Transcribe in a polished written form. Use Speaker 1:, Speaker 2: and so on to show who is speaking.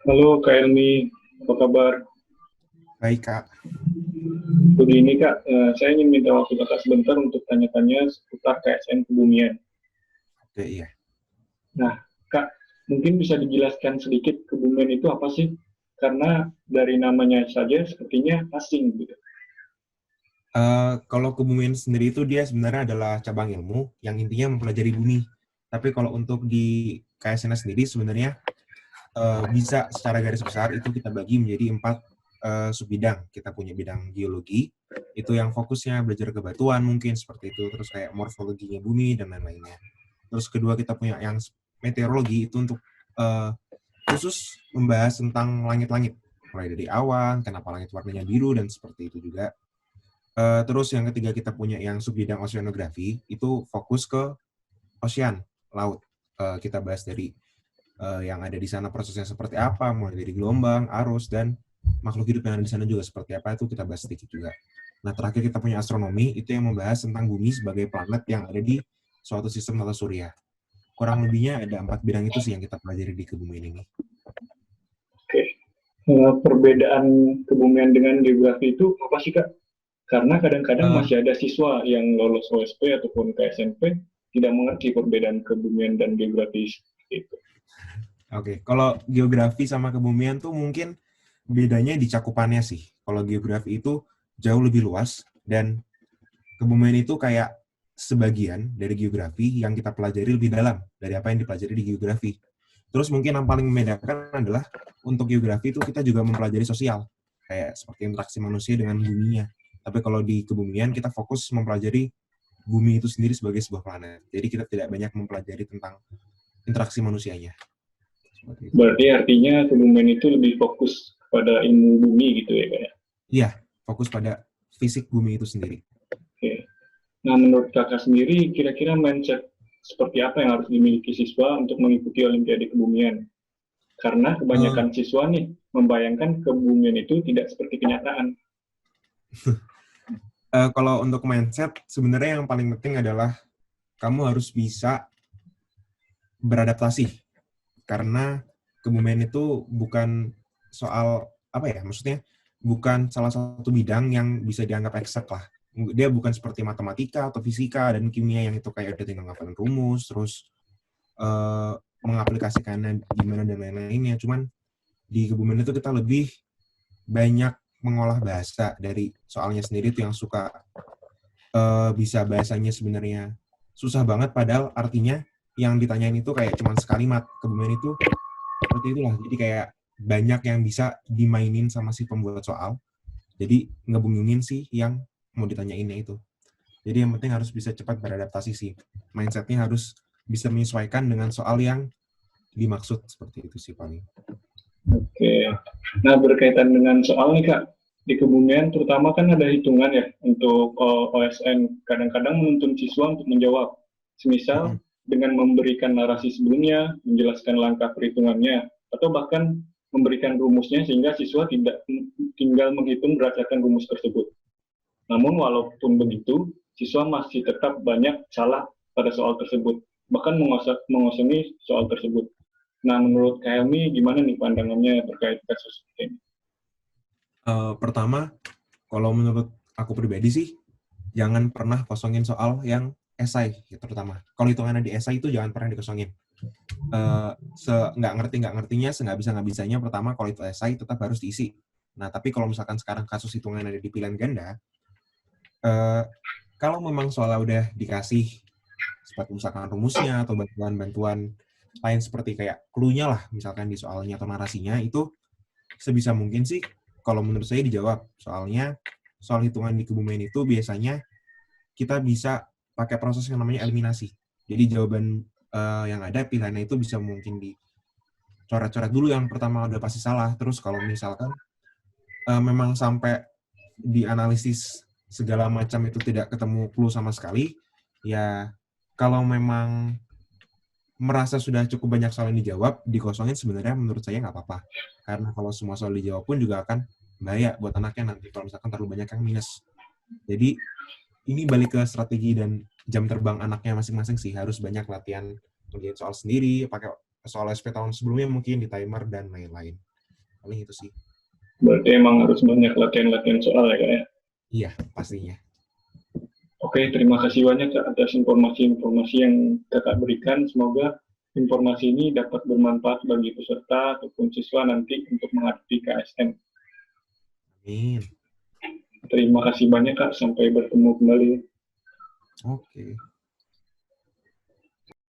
Speaker 1: Halo Kak Elmi, apa kabar?
Speaker 2: Baik, Kak.
Speaker 1: Begini Kak, saya ingin minta waktu Kakak sebentar untuk tanya-tanya seputar KSN Kebumian.
Speaker 2: Oke, iya.
Speaker 1: Nah, Kak, mungkin bisa dijelaskan sedikit Kebumian itu apa sih? Karena dari namanya saja sepertinya asing gitu.
Speaker 2: Kalau kebumian sendiri itu dia sebenarnya adalah cabang ilmu yang intinya mempelajari bumi. Tapi kalau untuk di KSN sendiri sebenarnya bisa secara garis besar itu kita bagi menjadi 4 subbidang. Kita punya bidang geologi, itu yang fokusnya belajar kebatuan mungkin seperti itu, terus kayak morfologinya bumi dan lain-lainnya. Terus kedua kita punya yang meteorologi itu untuk eh, khusus membahas tentang langit-langit, mulai dari awan, kenapa langit warnanya biru dan seperti itu juga. Terus yang ketiga kita punya yang subbidang oceanografi, itu fokus ke ocean, laut. Kita bahas dari yang ada di sana prosesnya seperti apa, mulai dari gelombang, arus, dan makhluk hidup yang ada di sana juga seperti apa, itu kita bahas sedikit juga. Nah, terakhir kita punya astronomi, itu yang membahas tentang bumi sebagai planet yang ada di suatu sistem tata surya. Kurang lebihnya ada 4 bidang itu sih yang kita pelajari di kebumian ini.
Speaker 1: Oke, perbedaan Kebumian dengan geografi itu apa sih Kak? Karena kadang-kadang
Speaker 2: Uh,
Speaker 1: masih ada siswa yang lolos OSP ataupun KSNP tidak mengerti perbedaan Kebumian dan geografi seperti itu.
Speaker 2: Oke, kalau geografi sama kebumian tuh mungkin bedanya di cakupannya sih. Kalau geografi itu jauh lebih luas dan kebumian itu kayak sebagian dari geografi yang kita pelajari lebih dalam dari apa yang dipelajari di geografi. Terus mungkin yang paling membedakan adalah untuk geografi itu kita juga mempelajari sosial, kayak seperti interaksi manusia dengan buminya. Tapi kalau di kebumian kita fokus mempelajari bumi itu sendiri sebagai sebuah planet. Jadi kita tidak banyak mempelajari tentang interaksi manusianya. Seperti itu.
Speaker 1: Berarti artinya Kebumian itu lebih fokus pada ilmu bumi gitu ya Kak ya?
Speaker 2: Iya, fokus pada fisik bumi itu sendiri.
Speaker 1: Oke. Nah, menurut kakak sendiri, kira-kira mindset seperti apa yang harus dimiliki siswa untuk mengikuti Olimpiade Kebumian? Karena
Speaker 2: Uh,
Speaker 1: kebanyakan siswa nih membayangkan kebumian itu tidak seperti kenyataan.
Speaker 2: kalau untuk mindset, sebenarnya yang paling penting adalah kamu harus bisa beradaptasi. Karena kebumian itu bukan soal, apa ya, maksudnya bukan salah satu bidang yang bisa dianggap eksak lah. Dia bukan seperti matematika atau fisika dan kimia yang itu kayak udah tinggal ngapalin rumus, terus eh, mengaplikasikannya gimana dan lain-lainnya. Cuman di kebumian itu kita lebih banyak mengolah bahasa dari soalnya sendiri tuh yang suka bisa bahasanya sebenarnya susah banget padahal artinya yang ditanyain itu kayak cuman sekalimat. Kebumian itu seperti itulah, jadi kayak banyak yang bisa dimainin sama si pembuat soal, jadi ngebingungin sih yang mau ditanyainnya itu. Jadi yang penting harus bisa cepat beradaptasi sih, mindsetnya harus bisa menyesuaikan dengan soal yang dimaksud, seperti itu sih paling.
Speaker 1: Oke. Nah, berkaitan dengan soal nih Kak, di kebumian terutama kan ada hitungan ya untuk OSN. Kadang-kadang menuntun siswa untuk menjawab. Semisal
Speaker 2: Mm-mm.
Speaker 1: dengan memberikan narasi sebelumnya, menjelaskan langkah perhitungannya, atau bahkan memberikan rumusnya sehingga siswa tidak tinggal menghitung berdasarkan rumus tersebut. Namun walaupun begitu, siswa masih tetap banyak salah pada soal tersebut, bahkan mengosongi soal tersebut. Nah, menurut Kak Helmi, gimana nih pandangannya terkait kasus ini?
Speaker 2: Pertama, kalau menurut aku pribadi sih jangan pernah kosongin soal yang esai ya, terutama kalau hitungannya di esai itu jangan pernah dikosongin. Nggak ngertinya, nggak bisanya, pertama kalau itu esai tetap harus diisi. Nah, tapi kalau misalkan sekarang kasus hitungan ada di pilihan ganda, eh, kalau memang soalnya udah dikasih seperti misalkan rumusnya atau bantuan-bantuan lain seperti kayak clue-nya lah, misalkan di soalnya atau narasinya, itu sebisa mungkin sih kalau menurut saya dijawab. Soalnya soal hitungan di kebumian itu biasanya kita bisa pakai proses yang namanya eliminasi. Jadi jawaban yang ada pilihannya itu bisa mungkin dicoret-coret dulu yang pertama udah pasti salah. Terus kalau misalkan memang sampai dianalisis segala macam itu tidak ketemu clue sama sekali, ya kalau memang merasa sudah cukup banyak soal yang dijawab, dikosongin sebenarnya menurut saya nggak apa-apa. Karena kalau semua soal dijawab pun juga akan bahaya buat anaknya nanti kalau misalkan terlalu banyak yang minus. Jadi ini balik ke strategi dan jam terbang anaknya masing-masing sih. Harus banyak latihan ngerjain soal sendiri, pakai soal SP tahun sebelumnya mungkin di timer dan lain-lain. Paling itu sih.
Speaker 1: Berarti emang harus banyak latihan-latihan soal ya Kak ya?
Speaker 2: Iya, pastinya.
Speaker 1: Oke, terima kasih banyak Kak atas informasi-informasi yang Kakak berikan. Semoga informasi ini dapat bermanfaat bagi peserta ataupun siswa nanti untuk menghadapi KSM.
Speaker 2: Amin.
Speaker 1: Terima kasih banyak Kak, sampai bertemu kembali.
Speaker 2: Oke.